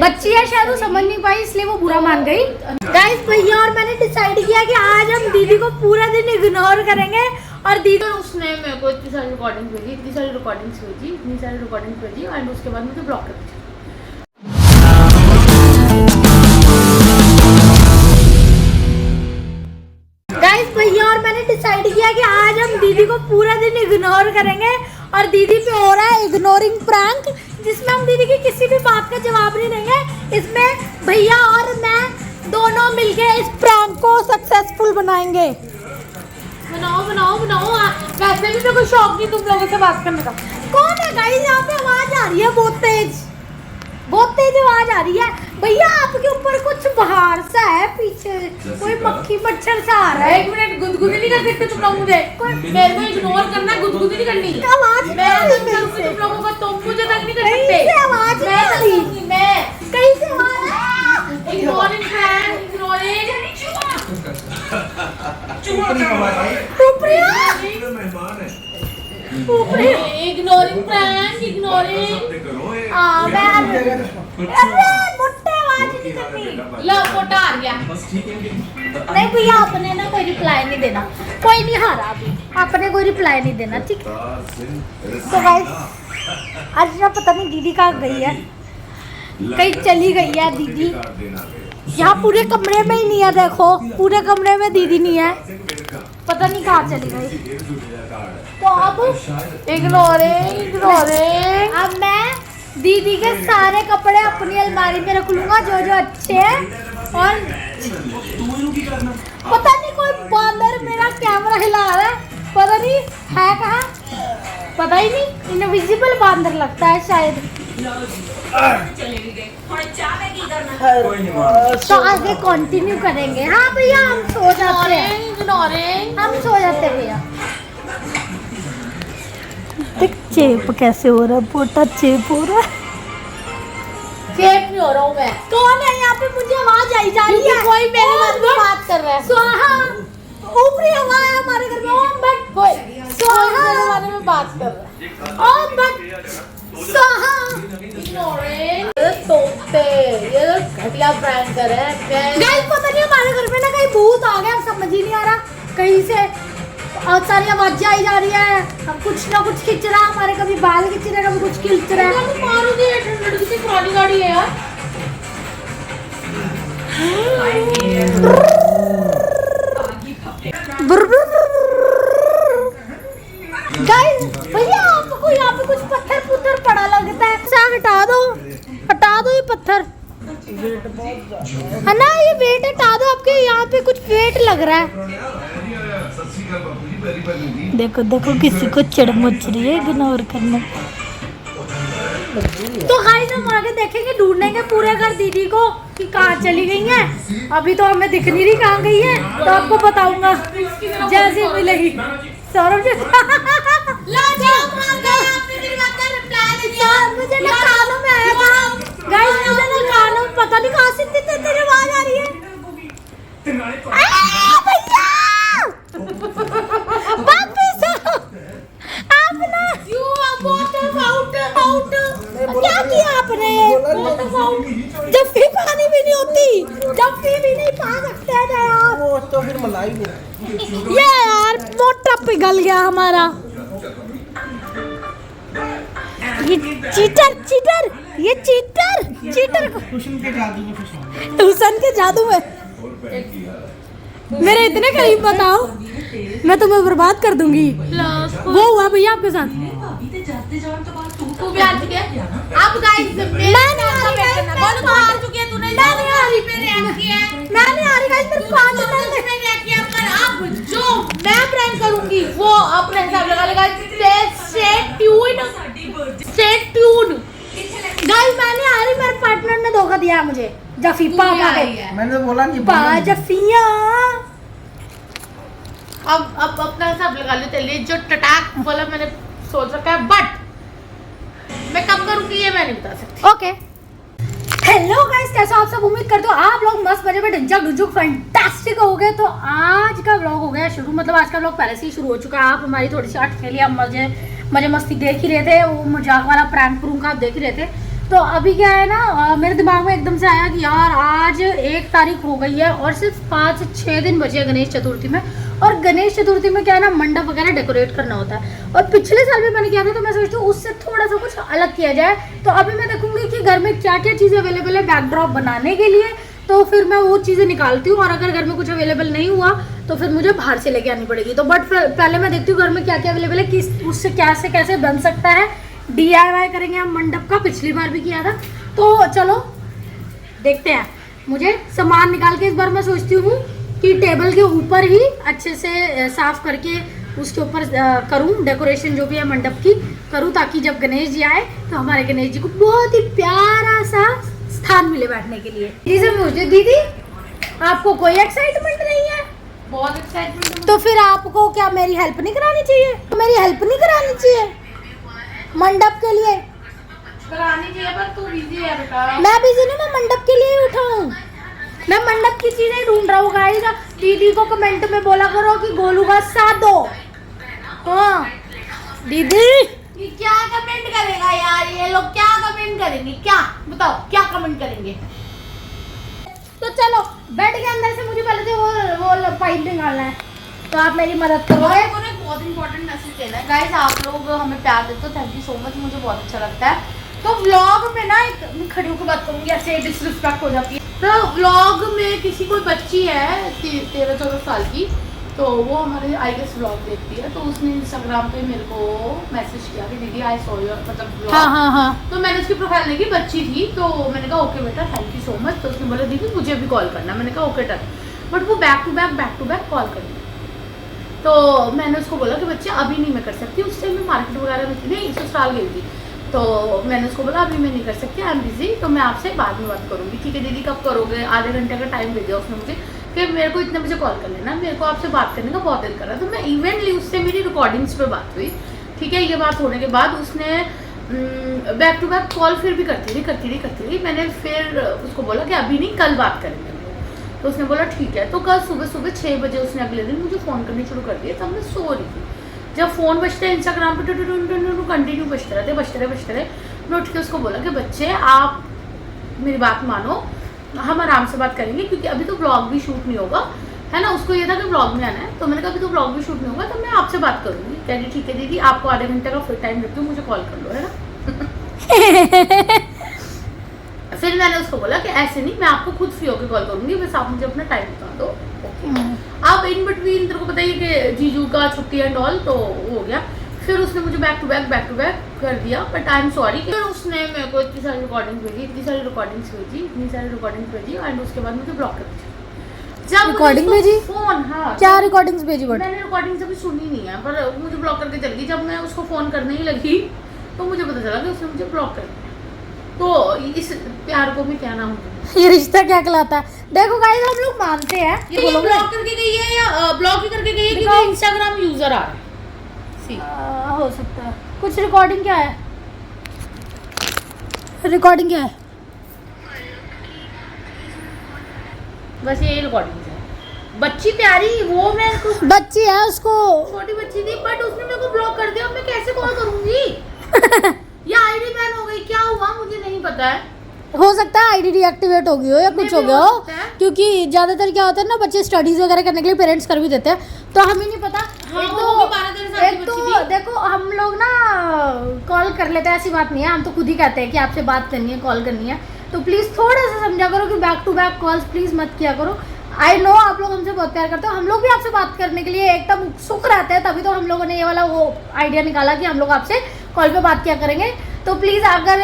बच्ची है शायद वो समझ नहीं पाई इसलिए वो बुरा मान गई। गाइस भैया और मैंने डिसाइड किया कि आज हम दीदी को पूरा दिन इग्नोर करेंगे और दीदी उसने मेरे को इतनी सारी रिकॉर्डिंग्स भेजी एंड उसके बाद मुझे ब्लॉक कर दिया। गाइस भैया और मैंने डिसाइड किया कि आज हम दीदी को पूरा दिन इग्नोर करेंगे और दीदी पे हो रहा है इग्नोरिंग प्रैंक, जिसमें हम दीदी की किसी भी बात का जवाब नहीं देंगे। इसमें भैया और मैं दोनों मिलके इस प्रैंक को सक्सेसफुल बनाएंगे। बनाओ वैसे भी मेरे को शौक नहीं तुम लोगों से बात करने का। कौन है गाइस? यहाँ पे आवाज आ रही है बहुत तेज आवाज आ रही है। भैया आपके ऊपर कुछ बाहर सा है, पीछे कोई मक्खी मच्छर सा आ रहा है। 1 मिनट गुदगुदी नहीं कर सकते तुम लोग मुझे। मेरे को इग्नोर करना, गुदगुदी नहीं करनी। आवाज मैं करूंगी तुम लोगों को, तुम मुझे तक नहीं कर सकते। आवाज मैं करूंगी, मैं कहीं से आवाज ignoring prank, ignoring ignoring prank, ignoring मोटे आवाज नहीं करनी। लो फोटो आ गया। नहीं भैया आपने ना कोई रिप्लाई नहीं देना, कोई नहीं हारा अभी, आपने कोई रिप्लाई नहीं देना, ठीक है? तो गाइस आज ना पता नहीं दीदी कहाँ गई है, कहीं चली गई है दीदी। यहाँ पूरे कमरे में ही नहीं है, देखो पूरे कमरे में दीदी नहीं है, पता नहीं कहाँ चली गई। तो अब इग्नोरिंग अब मैं दीदी के सारे कपड़े अपनी अलमारी में रख लूंगा जो जो अच्छे हैं। और पता नहीं कोई बांदर मेरा कैमरा हिला रहा है, पता नहीं है कहाँ, पता ही नहीं, इनविजिबल बांदर लगता है शायद। तो आगे कंटिन्यू करेंगे। हाँ भैया हम सो जाते हैं, हम सो जाते हैं भैया। देख चेप कैसे हो रहा है, पोटा चेप हो रहा है। चेप नहीं हो रहा हूँ मैं। कौन है यहाँ पे? मुझे आवाज आई जा रही है, कोई मेरे बात कर रहा है। स्वाहा ऊपरी हवा है हमारे घर में। ओम भट्ट कोई स्वाहा मेरे बारे में बात कर रहा है। ओम भट्ट स्वाहा। ये घटिया प्रैंकर है। गाइस पता नहीं हमारे घर में ना कहीं भूत आ गया, समझ ही नहीं आ रहा, कहीं से बहुत सारी आवाजें आई जा रही है। हम कुछ ना कुछ खींच रहा, हमारे कभी बाल खींच रहे, कभी कुछ खींच रहा है। मारूंगी, लड़की की पुरानी गाड़ी है यार। गाइस भैया आपको यहाँ पे कुछ पत्थर पुत्थर पड़ा लगता है, हटा दो ये पत्थर, है ना? ये वेट हटा दो, आपके यहाँ पे कुछ वेट लग रहा है। देखो देखो किसी को चिढ़ मच रही है इग्नोर करने। तो गाइस हम आगे देखेंगे, ढूंढेंगे पूरे घर दीदी को कि कहाँ चली गई हैं। अभी तो हमें दिख नहीं रही कहाँ गई है, तो आपको बताऊंगा जैसे मिलेगी। सौरभ जी मुझे ना कानों में आया था गाइस, मुझे ना कानों में पता नहीं कहाँ से तेरी आवाज आ रही है। भैया वापस आपने क्या किया आपने? जफ्फी पानी भी नहीं होती, जफ्फी भी नहीं पा सकते हैं आप। तो फिर मलाई नहीं। ये यार मोटा पिघल गया हमारा। ये चीटर ट्यूशन के जादू में मेरे इतने करीब बताओ, मैं तुम्हें बर्बाद कर दूंगी। वो हुआ भैया आपके साथ। तू भी आ चुकी है अब गाइस। मैं नहीं आ रही गाइस, मेरे 5 मिनट जो मैं प्रैंक करूंगी वो अपने हिसाब लगा लेगा। स्टे ट्यून गाइस मैं नहीं आ रही, मेरे पार्टनर ने धोखा दिया मुझे। जफी पापा मैंने बोला नहीं, जफिया अब अपना हिसाब लगा लो। चलिए जो टटाक बोला मैंने सोच रखा है, बट मैं कब करूंगी ये मैं नहीं बता सकती। ओके हेलो गाइस, कैसे आप सब? उम्मीद करते हो आप लोग मस्त मजे में ढुंचक फैंटास्टिक हो गए। तो आज का व्लॉग हो गया शुरू, मतलब आज का व्लॉग पहले से ही शुरू हो चुका है। आप हमारी थोड़ी सी अटकेली, हम मजे मस्ती देख ही रहे थे, वो मजाक वाला प्रैंक आप देख ही रहे थे। तो अभी क्या है ना, मेरे दिमाग में एकदम से आया कि यार आज 1 तारीख हो गई है और सिर्फ 5-6 दिन बचे हैं गणेश चतुर्थी में। और गणेश चतुर्थी में क्या है ना, मंडप वगैरह डेकोरेट करना होता है। और पिछले साल भी मैंने किया था, तो मैं सोचती हूँ उससे थोड़ा सा कुछ अलग किया जाए। तो अभी मैं देखूंगी कि घर में क्या क्या चीज़ें अवेलेबल है बैकड्रॉप बनाने के लिए, तो फिर मैं वो चीज़ें निकालती हूँ। और अगर घर में कुछ अवेलेबल नहीं हुआ तो फिर मुझे बाहर से लेके आनी पड़ेगी। तो बट पहले मैं देखती हूँ घर में क्या क्या अवेलेबल है, किस उससे कैसे कैसे बन सकता है। DIY करेंगे हम मंडप का, पिछली बार भी किया था। तो चलो देखते हैं। मुझे सामान निकाल के इस बार मैं सोचती हूँ कि टेबल के ऊपर ही अच्छे से साफ करके उसके ऊपर करूँ डेकोरेशन, जो भी है मंडप की करूँ, ताकि जब गणेश जी आए तो हमारे गणेश जी को बहुत ही प्यारा सा स्थान मिले बैठने के लिए। दीदी से मुझे, दीदी आपको कोई एक्साइटमेंट नहीं है? बहुत एक्साइटमेंट। तो फिर आपको क्या मेरी हेल्प नहीं करानी चाहिए? मेरी हेल्प नहीं करानी चाहिए मंडप के लिए? करानी चाहिए पर तू बिजी है बेटा। मैं बिजी नहीं, मैं मंडप के लिए ही उठाऊं। मैं मंडप की चीजें ढूंढ रहा हूँ गाइस। दीदी को कमेंट में बोला करो कि गोलू का साथ दो। हाँ दीदी, ये क्या कमेंट करेगा यार, ये लोग क्या कमेंट करेंगे? क्या बताओ, क्या कमेंट करेंगे? तो चलो बेड के अंदर से मुझे पहले से वो पाइप निकालना है, तो आप मेरी मदद करोगे? आपको ना एक बहुत इंपॉर्टेंट मैसेज देना है गाइस। आप लोग हमें प्यार देते हो, थैंक यू सो मच, मुझे बहुत अच्छा लगता है। तो व्लॉग में ना एक, मैं खड़ी होकर बात करूंगी, ऐसे डिसरिस्पेक्ट हो जाती है। तो व्लॉग में किसी कोई बच्ची है 13-14 साल की, तो वो हमारे आई गेस व्लॉग देखती है। तो उसने इंस्टाग्राम पे मेरे को मैसेज किया कि दीदी आई सॉ योर मतलब व्लॉग। हाँ। तो मैंने उसकी प्रोफाइल देखी, बच्ची थी। तो मैंने कहा ओके बेटा, थैंक यू सो मच। तो उसने बोला दीदी मुझे भी कॉल करना। मैंने कहा ओके डन। बट वो बैक टू बैक कॉल करती। तो मैंने उसको बोला कि बच्चे अभी नहीं मैं कर सकती। उस टाइम मैं मार्केट वगैरह में थी, नहीं ससुराल गई थी। तो मैंने उसको बोला अभी मैं नहीं कर सकती, आई एम बिजी, तो मैं आपसे बाद में बात करूँगी। ठीक है दीदी, कब करोगे? आधे घंटे का टाइम दे दिया उसने मुझे कि मेरे को इतने बजे कॉल कर लेना, मेरे को आपसे बात करने का बहुत दिल कर रहा है। तो मैं इवेंटली उससे मेरी रिकॉर्डिंग्स पे बात हुई। ठीक है, ये बात होने के बाद उसने बैक टू बैक कॉल फिर भी करती रही। मैंने फिर उसको बोला कि अभी नहीं, कल बात करेंगे। तो उसने बोला ठीक है। तो कल सुबह 6 बजे उसने अगले दिन मुझे फ़ोन करने शुरू कर दिया। तब मैं सो रही थी। जब फ़ोन बजते हैं इंस्टाग्राम पे कंटिन्यू बजते रहे। मैं उठ के उसको बोला कि बच्चे आप मेरी बात मानो, हम आराम से बात करेंगे, क्योंकि अभी तो ब्लॉग भी शूट नहीं होगा, है ना। उसको ये था कि ब्लॉग में आना है। तो मैंने कहा अभी तो ब्लॉग भी शूट नहीं होगा, तो मैं आपसे बात करूँगी। कह रही ठीक है दीदी, आपको आधे घंटे का फ्री टाइम देती हूँ, मुझे कॉल कर लो, है ना। फिर मैंने उसको बोला कि ऐसे नहीं, मैं आपको खुद फ्री होकर कॉल करूँगी, बस आप मुझे अपना टाइम बता दो। अब इन बिटवीन तेरे को बताइए कि जीजू का छुट्टी एंड ऑल तो हो गया। फिर उसने मुझे बैक टू बैक कर दिया। But I am sorry. फिर उसने मेरे को इतनी सारी रिकॉर्डिंग्स भेजी एंड उसके बाद मुझे ब्लॉक कर दिया। जब रिकॉर्डिंग भेजी? फोन, हाँ क्या रिकॉर्डिंग्स भेजी? बट मैंने रिकॉर्डिंग्स अभी सुनी नहीं है, पर मुझे ब्लॉक करके चल गई। जब मैं उसको फोन करने ही लगी तो मुझे पता चला कि उसने मुझे ब्लॉक कर दिया। तो इस प्यार को भी क्या नाम होता ये रिश्ता क्या कहलाता है? देखो गाइस, हम लोग मानते हैं है? ये ब्लॉक करके गई है या ब्लॉक ही करके गई है क्योंकि इंस्टाग्राम यूजर आ रहा है? हो सकता है कुछ। रिकॉर्डिंग क्या है? बस ये रिकॉर्डिंग है। बच्ची प्यारी, वो मैं बच्ची है, उसको छोटी बच्ची थी, बट उसने मेरे को ब्लॉक कर दिया। अब मैं कैसे कॉल करूंगी? या आईडी बैन हो गई, क्या हुआ मुझे नहीं पता है। हो सकता है आईडी डीएक्टिवेट हो गई हो या कुछ हो गया हो, सकता है। क्योंकि ज्यादातर क्या होता है ना, बच्चे स्टडीज वगैरह करने के लिए पेरेंट्स कर भी देते हैं, तो हमें नहीं पता। हाँ, एक वो तो भी 12-13 साल की बच्ची थी। देखो हम लोग ना कॉल कर लेते हैं, ऐसी बात नहीं है। हम तो खुद ही कहते हैं कि आपसे बात करनी है, कॉल करनी है, तो प्लीज़ थोड़ा सा समझा करो कि back to back calls please मत किया करो। आई नो आप लोग हमसे बहुत प्यार करते हो, हम लोग भी आपसे बात करने के लिए एकदम उत्सुक रहते हैं, तभी तो हम लोगों ने ये वाला वो आइडिया निकाला कि हम लोग आपसे कॉल पे बात किया करेंगे। तो प्लीज़ अगर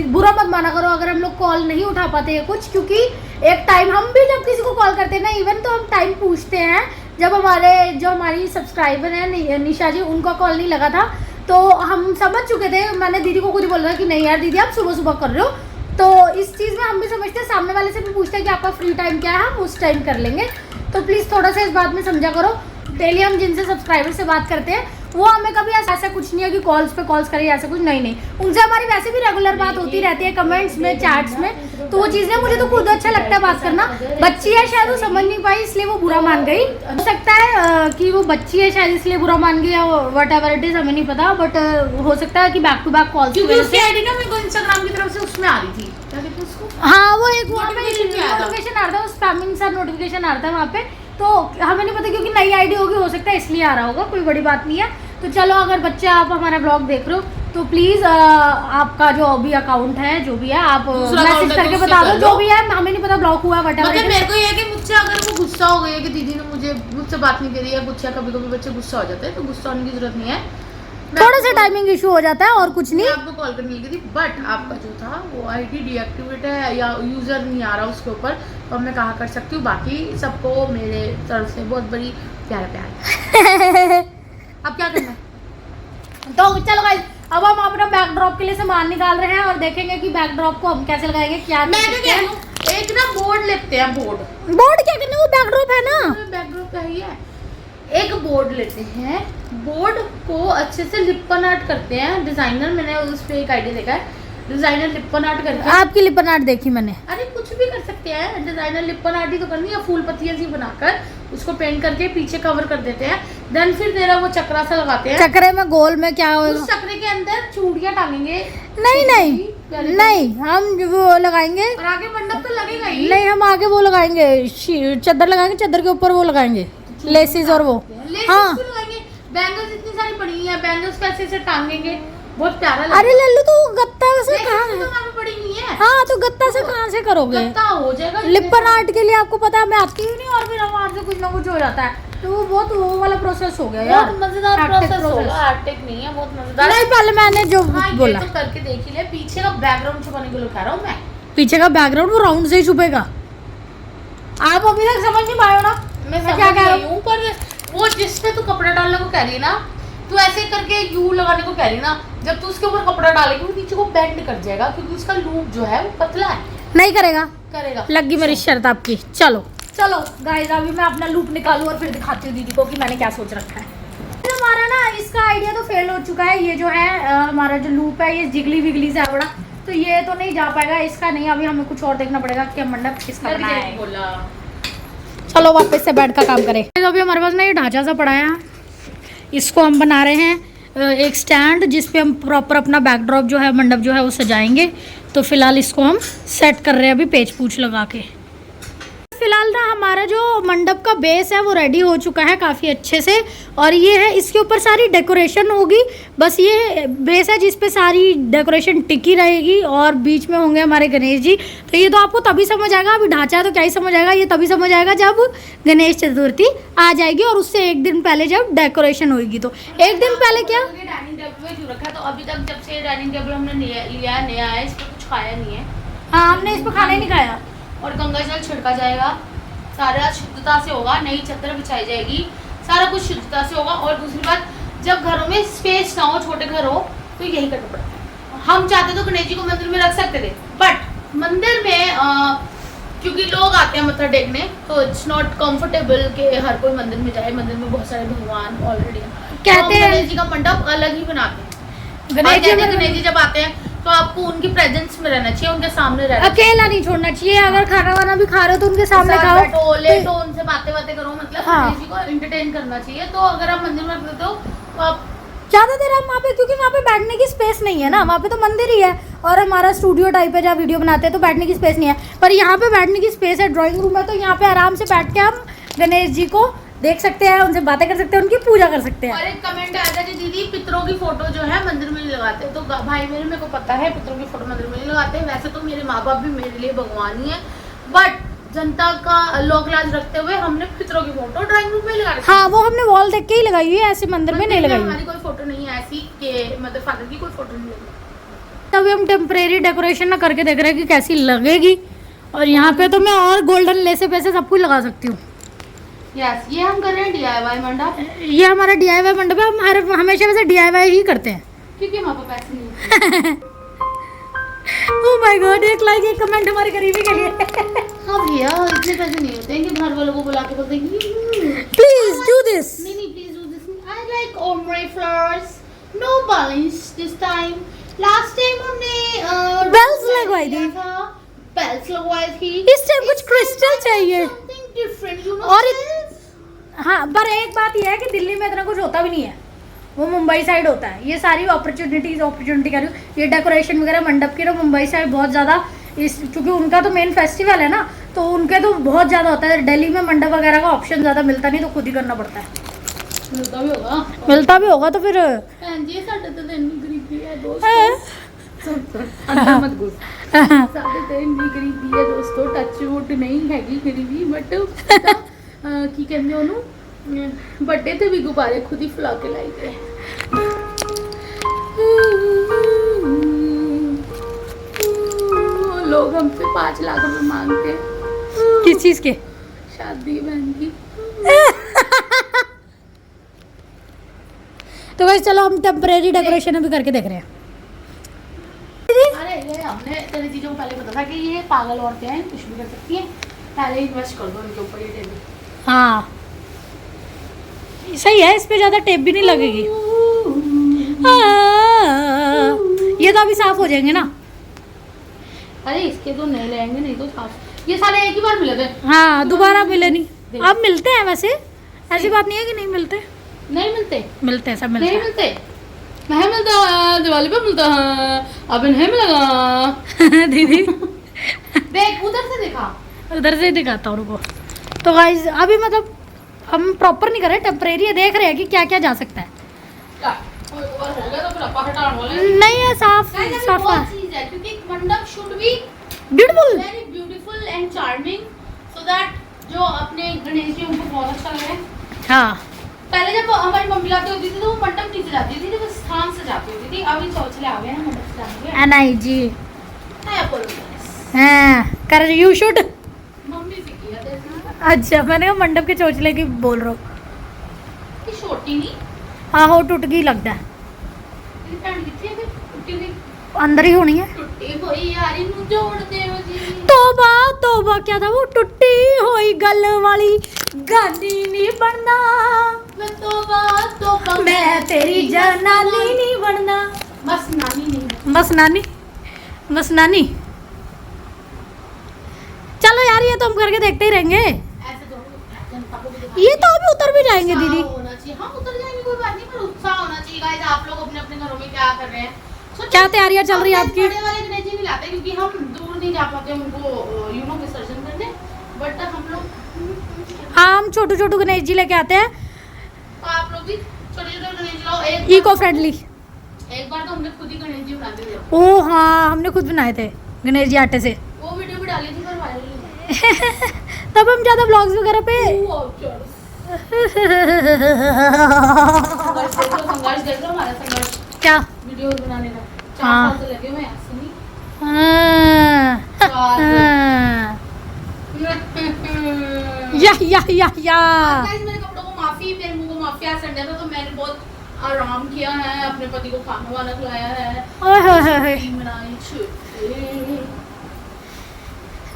बुरा मत माना करो अगर हम लोग कॉल नहीं उठा पाते हैं कुछ, क्योंकि एक टाइम हम भी जब किसी को कॉल करते हैं ना, इवन तो हम टाइम पूछते हैं। जब हमारी सब्सक्राइबर है निशा जी, उनका कॉल नहीं लगा था, तो हम समझ चुके थे। मैंने दीदी को खुद बोला कि नहीं यार दीदी आप सुबह कर रहे हो, तो इस चीज़ में हम भी समझते हैं, सामने वाले से भी पूछते हैं कि आपका फ्री टाइम क्या है, हम उस टाइम कर लेंगे। तो प्लीज़ थोड़ा सा इस बात में समझा करो। डेली हम जिनसे सब्सक्राइबर से बात करते हैं वो हमें कभी ऐसा कुछ नहीं है कि कॉल्स पे कॉल्स करें, ऐसा कुछ नहीं। उनसे हमारी वैसे भी रेगुलर बात होती रहती है, कमेंट्स में, चैट्स में। तो वो चीज़ें मुझे तो खुद अच्छा लगता है बात करना। बच्ची है शायद वो समझ नहीं पाई इसलिए वो बुरा मान गई, हो सकता है कि वो बच्ची है शायद इसलिए बुरा मान गई, या वट एवर इट इज, हमें नहीं पता। बट हो सकता है कि बैक टू बैक कॉल्स क्योंकि उसकी आईडी ना मेरे को इंस्टाग्राम की तरफ से उसमें आ रही थी, क्या कहते हैं उसको, हाँ वो एक Notification आया था। नोटिफिकेशन आ रहा था, स्पैमिंग सा नोटिफिकेशन आ रहा था वहाँ पे। तो हमें नहीं पता क्योंकि नई आईडी होगी, हो सकता है इसलिए आ रहा होगा, कोई बड़ी बात नहीं है। तो चलो, अगर बच्चे आप हमारा ब्लॉग देख रहे हो तो प्लीज़ आपका जो अभी अकाउंट है जो भी है आप मैसेज करके बता दो, जो भी है, हमें नहीं पता ब्लॉक हुआ है वट मतलब मेरे को ये है कि मुझसे अगर वो गुस्सा हो गई है कि दीदी ने मुझसे बात नहीं करी है, गुस्सा, कभी कभी बच्चे गुस्सा हो जाते हैं, तो गुस्सा होने की जरूरत नहीं है। थोड़ा सा टाइमिंग इशू हो जाता है और कुछ नहीं। मैं आपको कॉल करने लगी थी, बट आपका जो था वो आईडी डीएक्टिवेट है या यूजर नहीं आ रहा उसके ऊपर, तो मैं कहा कर सकती हूँ। बाकी सबको मेरे तरफ से बहुत बड़ी प्यार। अब क्या करना है? तो चलो गाइस, अब हम अपना बैकड्रॉप के लिए सामान निकाल रहे हैं और देखेंगे कि बैकड्रॉप को हम कैसे लगाएंगे, क्या मैं क्या कह रही हूँ, एक ना बोर्ड लेते हैं, बोर्ड क्या करना, वो बैकड्रॉप है ना, बैकड्रॉप का ही है। एक बोर्ड लेते हैं, बोर्ड को अच्छे से लिपन आर्ट करते हैं। डिजाइनर, मैंने उस पे एक आइडिया देखा है, डिजाइनर लिपन आर्ट करके। आपकी लिपन आर्ट देखी मैंने। अरे कुछ भी कर सकते हैं, डिजाइनर लिपन आर्ट ही तो करनी है, फूल पत्तियां सी बनाकर उसको पेंट करके पीछे कवर कर देते हैं। देन फिर तेरा वो चक्रा सा लगाते हैं, चक्रे में गोल में क्या होगा, उस चक्रे के अंदर चूड़ियां टांगेंगे। नहीं हम वो लगाएंगे, और आगे मंडप तो लगेगा ही। नहीं हम आगे वो लगाएंगे, चादर लगाएंगे, चादर के ऊपर वो लगाएंगे लेसिस और वो। हाँ बैंगल्स इतनी सारी पड़ी हैं, बैंगल्स कैसे से टांगेंगे, बहुत प्यारा लगेगा। अरे लल्लू तो गत्ता से कहाँ तो है? वहाँ पे पड़ी नहीं है। हाँ तो गत्ता से कहाँ से करोगे? गत्ता हो जाएगा। लिपन आर्ट के लिए आपको पता है मैं आती हूँ नहीं, और फिर वहाँ से कुछ ना कुछ हो जाता है, तो वो बहुत वो वाला प्रोसेस हो गया यार, बहुत मजेदार Hectic प्रोसेस process। होगा, आर्टेक नहीं है, बहुत मजेदार। नहीं पहले मैंने जो हाँ, ये बोला तो करके देख ही ले। पीछे का बैकग्राउंड छुपाने के लिए कह रहा हूँ मैं। पीछे का बैकग्राउंड वो राउंड से ही छुपेगा। आप अभी तक समझ नहीं पाए हो ना मैं क्या कह रहा हूँ, पर वो जिसपे तू कपड़ा डालने को कह रही है ना, तू ऐसे करके यू लगाने को कह रही है ना, जब तू उसके ऊपर कपड़ा डालेगी वो नीचे को बेंड कर जाएगा, क्योंकि उसका लूप जो है वो पतला है। नहीं करेगा, करेगा। लगी मेरी शर्त आपकी। चलो गाइस, अभी मैं अपना लूप निकालूं और फिर दिखाती हूँ दीदी को कि मैंने क्या सोच रखा है। तो हमारा ना इसका आइडिया तो फेल हो चुका है। ये जो है हमारा जो लूप है ये जिगली विगली से है बड़ा, तो ये तो नहीं जा पाएगा, इसका नहीं। अभी हमें कुछ और देखना पड़ेगा कि मंडप किसका बनाना है। बोला चलो वापस से बेड का काम करें। तो अभी हमारे पास ना ये ढांचा सा पड़ा है, इसको हम बना रहे हैं एक स्टैंड, जिस पे हम प्रॉपर अपना बैकड्रॉप जो है, मंडप जो है वो सजाएंगे। तो फिलहाल इसको हम सेट कर रहे हैं अभी पेच पूछ लगा के। फिलहाल ना हमारा जो मंडप का बेस है वो रेडी हो चुका है काफ़ी अच्छे से, और ये है इसके ऊपर सारी डेकोरेशन होगी। बस ये बेस है जिस पे सारी डेकोरेशन टिकी रहेगी, और बीच में होंगे हमारे गणेश जी। तो ये तो आपको तभी समझ आएगा, अभी ढांचा है तो क्या ही समझ आएगा, ये तभी समझ आएगा जब गणेश चतुर्थी आ जाएगी, और उससे एक दिन पहले जब डेकोरेशन होगी। तो एक दिन पहले क्या डाइनिंग टेबल में क्यों रखा है? तो अभी तक जब से डाइनिंग टेबल हमने लिया है, नया है, इस पर कुछ खाया नहीं है। हाँ, हमने इस पर खाना ही नहीं खाया। और गंगा जल छिड़का जाएगा, सारा शुद्धता से होगा, नई चादर बिछाई जाएगी, सारा कुछ शुद्धता से होगा। और दूसरी बात, जब घरों में स्पेस ना हो, छोटे घर हो, तो यही करना पड़ता है। हम चाहते तो गणेश जी को मंदिर में रख सकते थे, बट मंदिर में क्योंकि लोग आते हैं मत्था टेकने, तो इट्स नॉट कंफर्टेबल कि हर कोई मंदिर में जाए। मंदिर में बहुत सारे भगवान ऑलरेडी कहते हैं गणेश जी का मंडप अलग ही बनाते हैं। गणेश जी जब आते हैं तो आपको उनकी प्रेजेंस में रहना चाहिए, उनके सामने रहना चाहिए, अकेला नहीं छोड़ना चाहिए। अगर खाना वाना भी खा रहे हो तो उनके सामने खाओ, लेटो, उनसे बातें करो, मतलब गणेश जी को एंटरटेन करना चाहिए। तो अगर आप मंदिर में रख देते हो तो आप ज़्यादा देर हम वहाँ पे, क्योंकि वहाँ पे बैठने की स्पेस नहीं है ना, वहाँ पे तो मंदिर ही है और हमारा स्टूडियो टाइप है जहाँ वीडियो बनाते हैं, तो बैठने की स्पेस नहीं है। पर यहाँ पे बैठने की स्पेस है, ड्राइंग रूम है, तो यहाँ पे आराम से बैठ के हम गणेश जी को देख सकते हैं, उनसे बातें कर सकते हैं, उनकी पूजा कर सकते हैं। और एक कमेंट आया था कि दीदी पितरों की फोटो जो है मंदिर में नहीं लगाते, तो भाई मेरे को पता है पितरों की फोटो मंदिर में नहीं लगाते। वैसे तो मेरे माँ बाप भी मेरे लिए भगवान ही है, बट जनता का लोक लाज रखते हुए हमने पितरों की फोटो ड्राइंग रूम में लगा रखी है। हाँ, वो हमने वॉल देख के ही लगाई हुई है, ऐसे मंदिर में नहीं लगाई। हमारी कोई फोटो नहीं है ऐसी कि मतलब फादर की कोई फोटो नहीं लगी। तभी हम टेम्परेरी डेकोरेशन ना करके देख रहे हैं कि कैसी लगेगी। और यहाँ पे तो मैं और गोल्डन लेसे पैसे सब कुछ लगा सकती हूँ। यस, ये हम कर रहे हैं DIY मंडप। ये हमारा DIY मंडप है, हम हमेशा वैसे DIY ही करते हैं, क्योंकि हमारे पास पैसे नहीं होते। ओह माय गॉड, एक लाइक एक कमेंट हमारे करीबी के लिए। हाँ भैया, इतने पैसे नहीं होते हैं कि घर वालों को बुला के बोलते हैं प्लीज डू दिस। नहीं please do this. I like ombre flowers. No balance this time. Last time हमने Bells लगवाई थी। बेल्स लगवाई थी। इस टाइम कुछ क्रिस्टल चाहिए। Something different, you know. और हाँ, पर एक बात यह है कि दिल्ली में इतना कुछ होता भी नहीं है, वो मुंबई साइड होता है। ये सारी अपॉर्चुनिटी कर रही हूँ, ये डेकोरेशन वगैरह मंडप की ना मुंबई साइड बहुत ज़्यादा, इस क्योंकि उनका तो मेन फेस्टिवल है ना, तो उनके तो बहुत ज़्यादा होता है। दिल्ली में मंडप वगैरह का ऑप्शन ज़्यादा मिलता नहीं, तो खुद ही करना पड़ता है। मिलता भी होगा तो फिर ਭੈਣ ਜੀ ਸਾਡੇ ਤੇ ਤਾਂ ਇੰਨੀ ਗਰੀਬੀ ਹੈ ਦੋਸਤੋ ਅੰਦਰ ਮਤ ਘੁਸ ਸਾਡੇ ਤੇ ਇੰਨੀ ਗਰੀਬੀ ਹੈ ਦੋਸਤੋ ਟੱਚ ਵੁੱਡ ਨਹੀਂ ਹੈਗੀ ਗਰੀਬੀ ਬਟ ਕੀ ਕਹਿੰਦੇ ਉਹਨੂੰ ਵੱਡੇ ਤੇ ਵੀ ਗੁਬਾਰੇ ਖੁਦ ਹੀ ਫੁਲਾ ਕੇ ਲਾਈਦੇ लोग हमसे 5 लाख रुपए मांगते हैं किस चीज़ के? शादी बहन की तो वैसे चलो हम टेम्परेरी डेकोरेशन अभी करके देख रहे हैं। अरे ये हमने तेरी चीजों को पहले पता था कि ये पागल औरतें हैं, कुछ भी कर सकती हैं, पहले इन्वेस्ट कर दो इनके ऊपर ये टेबल। हाँ सही है, इस पे ज़्यादा टेप भी नहीं लगेगी। ये तो अभी साफ हो जाएंगे ना। अरे इसके तो नहीं लेंगे, नहीं तो साफ। ये सारे एक ही बार मिले थे। हाँ दोबारा मिले नहीं। अब मिलते हैं वैसे, ऐसी बात नहीं है कि नहीं मिलते, नहीं मिलते, मिलते हैं, सब मिलते नहीं हैं। मिलते। मैं मिलता है दिवाली पे मिलता है, अब नहीं मिलेगा। दीदी देख उधर से देखा, उधर से ही दिखाता हूँ रुको। तो गाइस अभी मतलब हम प्रॉपर नहीं कर रहे, टेम्परेरी है, देख रहे हैं कि क्या क्या जा सकता है। हो गया तो फिर अपा हटाने वाले नहीं है साफ साफ बहुत चीज है, क्योंकि मंडप should be beautiful. Very beautiful and charming, so that जो अपने गणेश जी उनको बहुत अच्छा लगे। हाँ पहले जब हमारी मम्मी लाती होती थी तो वो मंडप नीचे जाती थी, वो स्थान से जाती होती थी। अभी चौचले आ गए हैं मंडप से जाने नहीं जी, के। I apologize। हाँ कर यू शुड। मम्मी से किया देखना अच्छा मैंने कहा मंडप के चोचले की बोल रहा हूँ। कि छोटी नहीं हाँ हो टूट गई लगता है, तेरी भैन कितनी है फिर टूटी हुई? अंदर ही होनी है। टूटी हुई यारी नु जोड़ते हो जी। तोबा तोबा क्या था वो, टूटी हुई गल वाली गानी नहीं बनना, मैं तो मैं तेरी जनानी नहीं बनना। बस नानी नहीं, बस नानी, बस नानी। चलो यार ये तो हम करके देखते ही रहेंगे, ऐसे तो जनता को भी दिखाएंगे। ये तो अभी उतर भी जाएंगे उत्साह दीदी। होना चाहिए, हाँ उतर जाएंगे कोई बात नहीं, पर उत्साह होना चाहिए गाइस। आप लोग अपने अपने घरों में क्या कर रहे हैं, क्या तैयारियां चल रही है आपकी? बड़े वाले गणेश जी नहीं लाते क्योंकि हम दूर नहीं जा पाते उनको यू नो विसर्जन करने, बट हम लोग हाँ हम छोटू छोटू गणेश जी लेके आते हैं, तो आप लोग भी छोटे छोटे गणेश लाओ। Eco friendly. एक बार तो हमने खुद ही गणेश जी बनाते थे, ओ हाँ हमने खुद बनाए थे गणेश जी आटे से। वो वीडियो भी डाली थी पर वायरल नहीं तब हम ज्यादा ब्लॉग्स वगैरह पे हुई। संघर्ष देख लो हमारा संघर्ष क्या वीडियो बनाने का, 4 हाँ। साल से लगे हुए हैं ऐसे नहीं। या गाइस मेरे कपड़ों को माफी, मेरे मुंह को माफी। आज संडे था तो मैंने बहुत आराम किया है, अपने पति को खाना वाना खिलाया है, ओए होए होए होए। बनाई छुट्टी।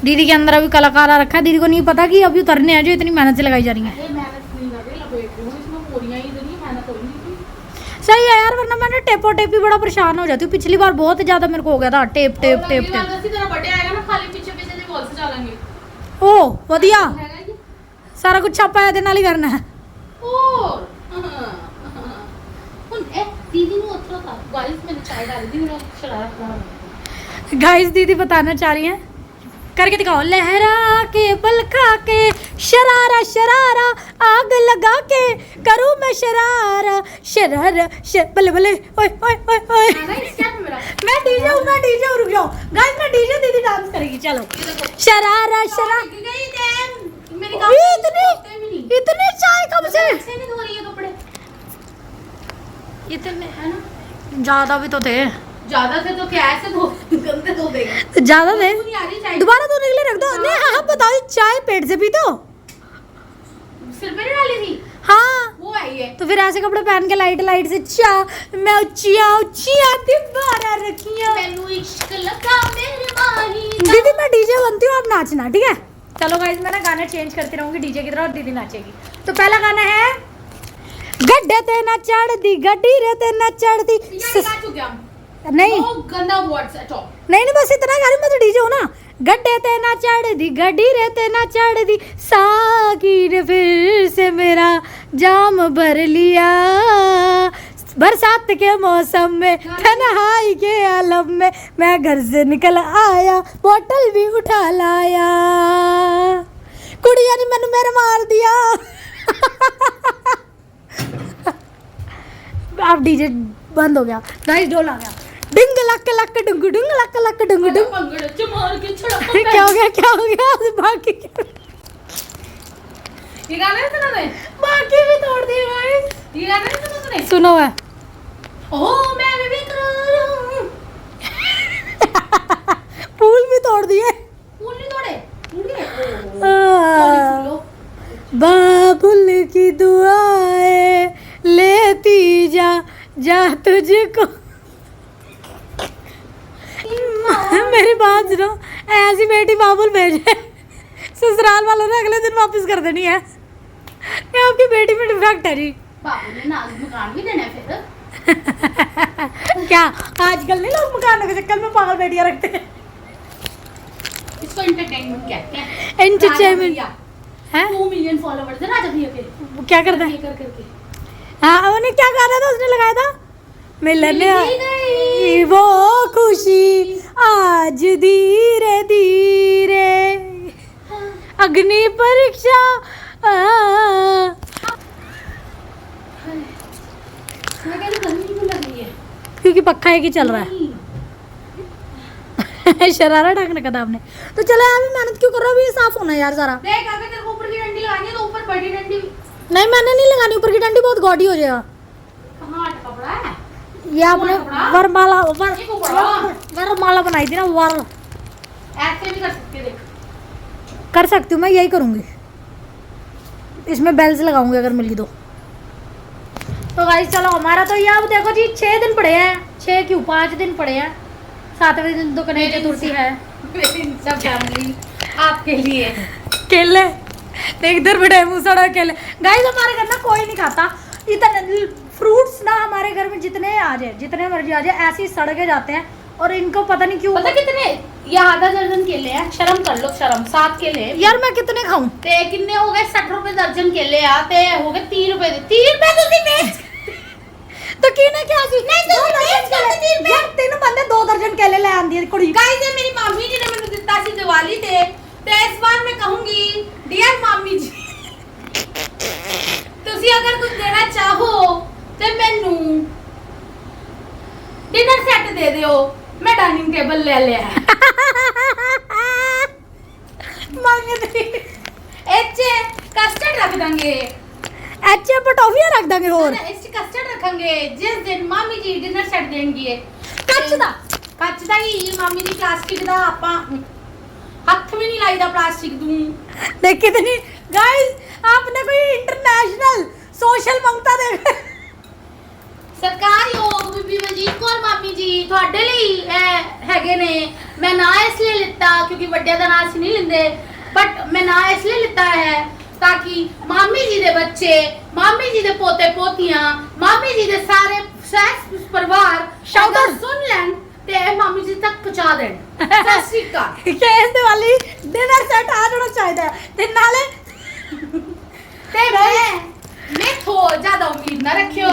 दीदी के अंदर अभी कलाकार आ रखा है, दीदी को नहीं पता कि अभी उतरने हैं जो इतनी मेहनत से लगाई जा रही है। अरे मेहनत नहीं कर रही, लपेट रही हूँ इसमें पूरियां ही इतनी मेहनत हो रही थी। सही है यार, वरना मैंने टेपो टेपी बड़ा परेशान हो जाती हूँ। पिछली बार बहुत ज्यादा मेरे को हो गया था टेप टेप टेप टेप। इसी तरह बर्थडे आएगा ना, खाली पीछे पीछे से बॉल से चलेंगे। ओ वधिया, हैगा ये? सारा कुछ छापा है देना ही करना है। और ए दीदी ने उतरा था गाइस, मैंने चाय डाली थी, मेरा शरारा खा। गाइस दीदी बताना चाह रही हैं, करके दिखाओ। लहरा के बल खा के शरारा शरारा आग लगा के करूँ मैं शरारा शरारा बले बले ओए ओए ओए ओए। मैं डीजे हूँ, मैं डीजे हूँ, रुक जाओ गाइस मैं डीजे, दीदी डांस करेगी। चलो शरारा शरारा। इतने चाय कब से? इतने है ना, ज्यादा भी तो थे, ज्यादा थे तो क्या ऐसे धो गंदे धो देगा। ज्यादा थे, नहीं आ रही चाय, दोबारा धोने के लिए रख दो। नहीं हाँ बताओ, चाय पेट से पीते हो? सिर पे नहीं डाली थी, हाँ वो आई है। तो फिर ऐसे कपड़े पहन के लाइट लाइट से चा मैं उचिया उचिया दीवारा रखिया। मैनू इश्क लगा मेरे माही। दीदी मैं डीजे बनती हूँ, आप नाचना ठीक है। चलो गाइस मैं ना गाना चेंज करती रहूंगी डीजे की तरह और दीदी नाचेगी। तो पहला गाना है गड्ढे ते ना चढ़दी गड्डी रे ते ना चढ़दी ये गा चुके हम नहीं नो गंदा वर्ड्स एट ऑल नहीं बस इतना गा रही मैं तो डीजे हूँ ना गड्ढे ते ना चढ़दी गड्डी रे ते ना चढ़दी साकी ने फिर से मेरा जाम भर लिया बरसात के मौसम में तन्हाई के आलम में मैं घर से निकल आया बोतल भी उठा लाया कुड़िया ने मैंने मेरे मार दिया अब डीजे बंद हो गया गाइस ढोल आ गया डिंग लक लक डुंग डुंग लक लक डुंग डुंग पंगड़ च मार के छड़ा क्या हो गया बाकी ये गाना नहीं सुना ने बाकी भी तोड़ दिए गाइस ये गाना नहीं सुना तूने सुनो है ओह मैं भी करूं पूल भी तोड़ दिए फूल नहीं तोड़े बाबुल की दुआएं लेती जा जा तुझको मेरी बात सुनो ऐसी बेटी बाबुल भेजे ससुराल वालों ने अगले दिन वापस कर देनी है ये आपकी बेटी में डिफेक्ट है जी बाबू ने नाज मकान भी देना है फिर क्या आजकल नहीं लोग मकानों के चक्कर में पागल बेटियां रखते हैं इसको एंटरटेनमेंट कहते हैं एंटरटेनमेंट है 2 मिलियन फॉलोवर्स है राजा भैया के क्या करता है ये कर करके हाँ उन्हें क्या गाना था उसने लगाया था मिलने मिल गई। वो खुशी आज धीरे धीरे अग्नि परीक्षा मैं कहती गर्मी क्यों लग रही है क्योंकि पक्का एक ही चल रहा है शरारा ढाकने का था आपने तो चलो अभी मेहनत क्यों कर रहा हो अभी ये साफ होना है यार सारा देख अगर तेरे को ऊपर की डंडी लगानी है तो ऊपर बड़ी डंडी नहीं मैंने नहीं लगानी ऊपर की डंडी बहुत गॉडी हो जाएगा कहाँ अटका पड़ा है ये आपने कपड़ा? वरमाला ये कपड़ा? वरमाला बनाई थी ना वर ऐसे भी कर सकती है देख कर सकती हूँ मैं यही करूँगी इसमें बेल्स लगाऊंगी अगर मिल गई तो गाइस चलो हमारा तो ये अब देखो जी 6 दिन पड़े हैं 6 क्यों 5 दिन पड़े हैं 7वें दिन तो गणेश चतुर्थी है सब फैमिली आपके लिए केले देख इधर बड़े मुंह सड़ा केले गाइस हमारे घर ना कोई नहीं खाता इतने फ्रूट्स ना हमारे घर में जितने आ जाए जितने मर्जी आ जाए ऐसे ही सड़ के जाते हैं और इनको पता नहीं क्यों पता कितने ये आधा दर्जन केले हैं शर्म कर लो शर्म 7 केले हैं यार मैं कितने खाऊं ते कितने हो गए 60 रुपए दर्जन केले आते हो गए 3 रुपए 3 रुपए तुसी बेच तो किने क्या सी नहीं तो बेच कर 3 रुपए यार तीन बंदे 2 दर्जन केले ले आंदी कुड़ी गाइस ये मेरी मामी जी ने मैंने दिता सी दिवाली ते इस बार मैं कहूंगी डियर मामी जी तुसी अगर कुछ देना चाहो ते मैनू डिनर सेट दे दियो मैं डाइनिंग टेबल ले लिया है मांगे एचे कस्टर्ड रख देंगे अच्छे पटोफियां रख देंगे और एचे कस्टर्ड रखेंगे जिस दिन मामी जी डिनर सेट देंगे ਕੱਚ ਦਾ ਹੀ ਮਾਮੀ ਦੀ ਪਲਾਸਟਿਕ ਦਾ ਆਪਾਂ ਹੱਥ ਵੀ ਨਹੀਂ ਲਾਈਦਾ ਪਲਾਸਟਿਕ ਨੂੰ देख कितनी गाइस आपने कोई इंटरनेशनल सोशल मंगता दे ਸਰਕਾਰਯੋਗ ਬੀਬੀ ਮਨਜੀਤ ਕੌਰ ਮਾਮੀ ਜੀ ਤੁਹਾਡੇ ਲਈ ਇਹ ਹੈਗੇ ਨੇ ਮੈਂ ਨਾਂ ਇਸ ਲਈ ਲਿੱਤਾ ਕਿਉਂਕਿ ਵੱਡਿਆਂ ਦਾ ਨਾਂ ਅਸੀਂ ਨਹੀਂ ਲੈਂਦੇ ਬਟ ਮੈਂ ਨਾਂ ਇਸ ਲਈ ਲਿੱਤਾ ਹੈ ਤਾਕਿ ਮਾਮੀ ਜੀ ਦੇ ਬੱਚੇ ਮਾਮੀ ਜੀ ਦੇ ਪੋਤੇ ਪੋਤੀਆਂ ਮਾਮੀ ਜੀ ਦੇ ਸਾਰੇ ਸਹਿ ਪਰਿਵਾਰ ਸ਼ਾਊਟ ਸੁਣ ਲੈਣ ਤੇ ਮਾਮੀ ਜੀ ਤੱਕ ਪਹੁੰਚਾ ਦੇਣ ਸਤਿ ਸ਼੍ਰੀ ਅਕਾਲ केस दिवाली डिनर सेट आ जाना चाहिए ते नाले ਤੇ ਮੈਂ ਥੋ ਜ਼ਿਆਦਾ ਉਮੀਦ ਨਾ ਰੱਖਿਓ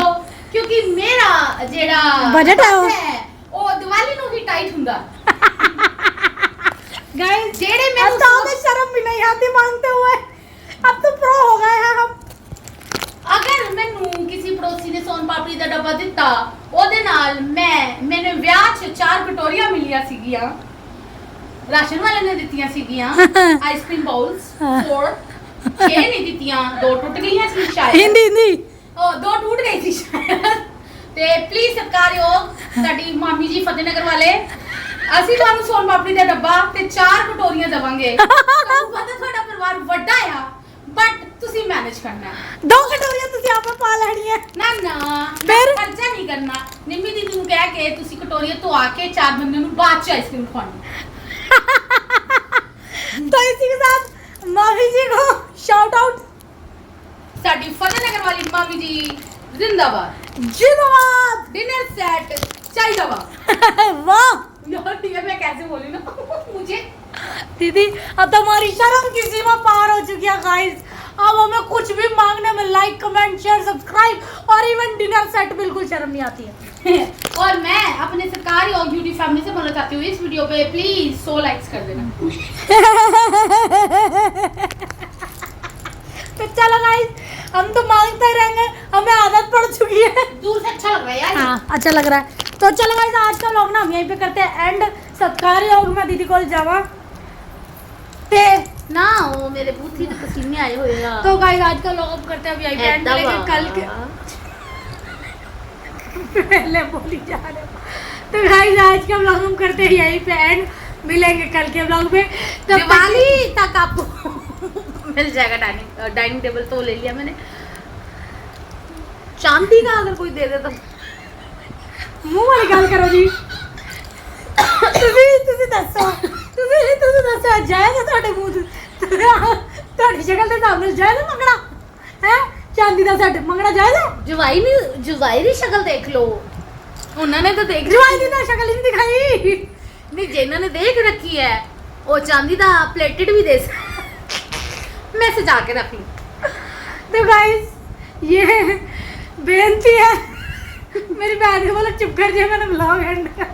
ਕਿਉਂਕਿ ਮੇਰਾ ਜਿਹੜਾ Budget ਹੈ ਉਹ ਦੀਵਾਲੀ ਨੂੰ ਹੀ ਟਾਈਟ ਹੁੰਦਾ गाइस ਜਿਹੜੇ अब ਮੈਨੂੰ तो हमें शर्म भी नहीं आती मांगते हुए अब तो प्रो हो गए हैं हम ਅਗਰ ਮੈਨੂੰ ਕਿਸੇ ਪੜੋਸੀ ਨੇ ਸੋਨ ਪਾਪੜੀ ਦਾ ਡੱਬਾ ਦਿੱਤਾ ਉਹਦੇ ਨਾਲ ਮੈਨੂੰ ਵਿਆਹ 'ਚ 4 ਕਟੋਰੀਆਂ ਮਿਲੀਆਂ ਸੀਗੀਆਂ ਰਾਸ਼ਨ ਵਾਲੇ ਨੇ ਦਿੱਤੀਆਂ ਸੀਗੀਆਂ ਆਈਸਕ੍ਰੀਮ ਬਾਉਲਸ 4 ਇਹ ਨਹੀਂ ਦਿੱਤੀਆਂ 2 ਟੁੱਟ ਗਈਆਂ ਸੀ ਸ਼ਾਇਦ हिंदी हिंदी ਉਹ 2 ਟੁੱਟ ਗਈ ਸੀ ਸ਼ਾਇਦ ਤੇ ਪਲੀਜ਼ ਸਰਕਾਰਯੋਗ ਸਾਡੀ ਮਾਮੀ ਜੀ ਫਤਿਹਨਗਰ ਵਾਲੇ ਅਸੀਂ ਤੁਹਾਨੂੰ ਸੋਨ ਪਾਪੜੀ ਦਾ ਡੱਬਾ ਤੇ 4 ਕਟੋਰੀਆਂ ਦਵਾਂਗੇ ਤੁਹਾਨੂੰ ਪਤਾ ਤੁਹਾਡਾ ਪਰਿਵਾਰ ਵੱਡਾ ਆ ਬਟ ਤੁਸੀਂ ਮੈਨੇਜ ਕਰਨਾ ਹੈ 2 कटोरियां तुसी आप पा लेनी है ਨਾ ਨਾ ਫਿਰ? ਖਰਚਾ ਨਹੀਂ ਕਰਨਾ ਨਿੰਮੀ ਦੀਦੀ ਨੂੰ ਕਹਿ ਕੇ ਤੁਸੀਂ ਕਟੋਰੀਆਂ ਧਵਾ ਕੇ 4 ਬੰਦੇ ਨੂੰ ਬਾਅਦ ਚ ਆਈਸਕ੍ਰੀਮ ਖਵਾਉਣੀ तो इसी के साथ मामी जी को शाउट आउट ਸਾਡੀ ਫਤਿਹਨਗਰ ਵਾਲੀ ਮਾਮੀ ਜੀ जिंदाबाद जिंदाबाद। डिनर सेट चाहिए वाह यार ठीक है मैं कैसे बोली ना मुझे दीदी अब तो हमारी शर्म की सीमा पार हो चुकी है गाइस। अब हमें कुछ भी मांगने में लाइक कमेंट शेयर सब्सक्राइब और इवन डिनर सेट बिल्कुल शर्म नहीं आती है। और मैं अपने सरकारी और ब्यूटी फैमिली से बोलना चाहती हूँ इस वीडियो पे प्लीज 100 लाइक्स कर देना। तो चलो गाइस हम तो मांगते ही रहेंगे, हमें आदत पड़ चुकी है। दूर से अच्छा लग रहा है यार। हाँ अच्छा लग रहा है। तो चलो गाइस आज का व्लॉग ना हम यहीं पे करते हैं एंड। सत्कारी और मैं दीदी को जावा ते ना वो मेरे बूथी तो पसीने आए हुए हैं। तो गाइस आज का व्लॉग हम करते हैं अब यहीं पे एंड करेंगे कल के पहले बोली जा रहे हो। तो गाइस आज का व्लॉग हम करते हैं यहीं पे एंड, मिलेंगे कल के व्लॉग में। तो दिवाली तक आपको मिल जाएगा डाइनिंग टेबल तो ले लिया मैंने। चांदी का अगर कोई दे दे तो मुंह वाली गल करो जी। ਤੁਸੀਂ ਦੱਸੋ ਤੁਸੀਂ ਦੱਸੋ ਜਾਇਜ਼ ਤੁਹਾਡੇ ਮੂੰਹ ਤੁਹਾਡੀ ਸ਼ਕਲ ਦੇ ਹਿਸਾਬ ਨਾਲ ਜਾਇਜ਼ ਮੰਗਣਾ ਹੈ ਚਾਂਦੀ ਦਾ ਸੈੱਟ ਮੰਗਣਾ ਜਾਇਜ਼ ਹੈ। ਜਵਾਈ ਦੀ ਸ਼ਕਲ ਦੇਖ ਲਓ ਉਹਨਾਂ ਨੇ ਤਾਂ ਦੇਖ ਜਵਾਈ ਦੀ ਤਾਂ ਸ਼ਕਲ ਹੀ ਨਹੀਂ ਦਿਖਾਈ। नहीं जिन्हों ने देख रखी है वो चांदी का प्लेटेड भी दे मैं सजा के रखी। तो गाइस ये बेनती है मेरी बहन को बोला चुप कर जाए मैंने ब्लॉग एंड कर।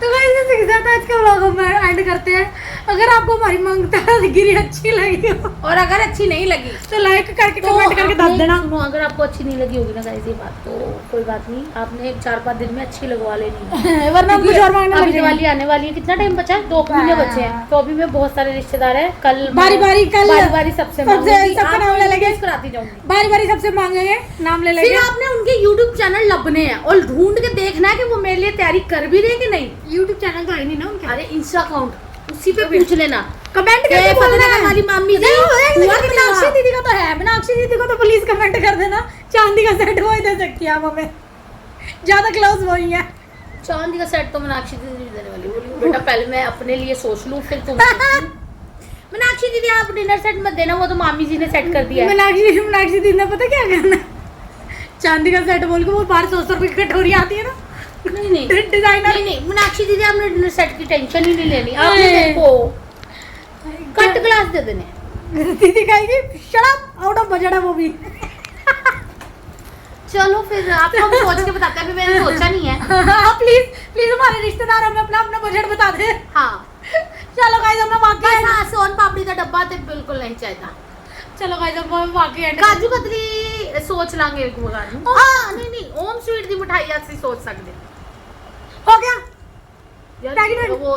तो गाइस इसी के साथ आज का ब्लॉग हम एंड करते हैं। अगर आपको हमारी मंगतागिरी अच्छी लगी हो और अगर अच्छी नहीं लगी तो लाइक करके कमेंट करके बता देना। सुनो अगर आपको अच्छी नहीं लगी होगी ना गाइस ये बात तो कोई बात नहीं, आपने 4-5 दिन में अच्छी लगवा लेनी है वरना हम कुछ और मांगने लग अभी जाएंगे। दिवाली आने वाली है, कितना टाइम बचा है? 2 महीने बचे हैं। तो अभी में बहुत सारे रिश्तेदार हैं। कल बारी बारी सबसे मांगूंगी, सबका नाम ले लेंगे, कराती जाऊंगी। बारी सबसे मांगेंगे नाम ले फिर लेंगे। आपने उनके YouTube चैनल लबने हैं और ढूंढ के देखना है कि वो मेरे लिए तैयारी कर भी रहे कि नहीं। YouTube चैनल तो है नहीं ना उनका। अरे इंस्टा अकाउंट उसी पे पूछ लेना। कमेंट के करके बोलना फतेहनगर है। वाली मामी जी नहीं, हुआ कि नहीं मीनाक्षी हुआ? दीदी का तो है, मीनाक्षी दीदी को तो प्लीज कमेंट कर देना। चांदी का सेट वो ही दे सकती है आप हमें, ज्यादा क्लोज वही है। चांदी का सेट तो मीनाक्षी दीदी देने वाली बोली बेटा पहले मैं अपने लिए सोच लूं फिर तुम मीनाक्षी दीदी आप डिनर सेट मत देना, वो तो मामी जी ने सेट कर दिया है। मीनाक्षी दीदी ने पता क्या करना, चांदी का सेट बोल के वो 500 रुपए की कटोरी आती है ना नहीं डिजाइनर। नहीं मीनाक्षी दीदी आपने डिनर सेट की टेंशन ही नहीं लेनी, आपने मेरे को कट ग्लास दे देने। दीदी कहेगी shut up out of budget है वो भी। चलो फिर आपको हम सोच के बताते हैं, अभी मैंने सोचा नहीं है। हाँ प्लीज हमारे रिश्तेदार हमें अपना बजट बता दे। हाँ चलो गाइस हमें वाकई बस हाँ सोन पापड़ी का डब्बा तो बिल्कुल नहीं चाहिए। चलो गाइस हम वाकई एंड काजू कतरी सोच लांगे एक मगान हाँ नहीं ओम स्वीट दी मिठाई असि सोच सकते हो गया। यार Pregnant? वो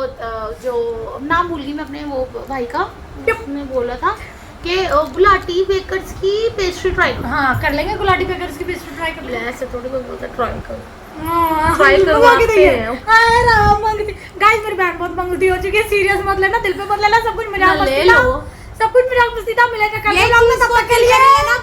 जो नाम भूल गई मैं अपने वो भाई का, उसने बोला था कि गुलाटी बेकर्स की पेस्ट्री ट्राई करो। हाँ कर लेंगे गुलाटी बेकर्स की पेस्ट्री ट्राई कर लेंगे। ऐसे थोड़ी कोई बोलता ट्राई करो। हाँ, Try हम करवाते मांगते हैं। अरे राम मांगती। गाइस मेरी बहन बहुत मांगती हो चुकी है, सीरियस मत लेना, दिल पे मत लेना, सब कुछ मजाक ना ले मस्ती था, लो। सब कुछ मजाक मस्ती था। मिलेगा कल ये के व्लॉग में, चीज़ तब को तक के लिए ना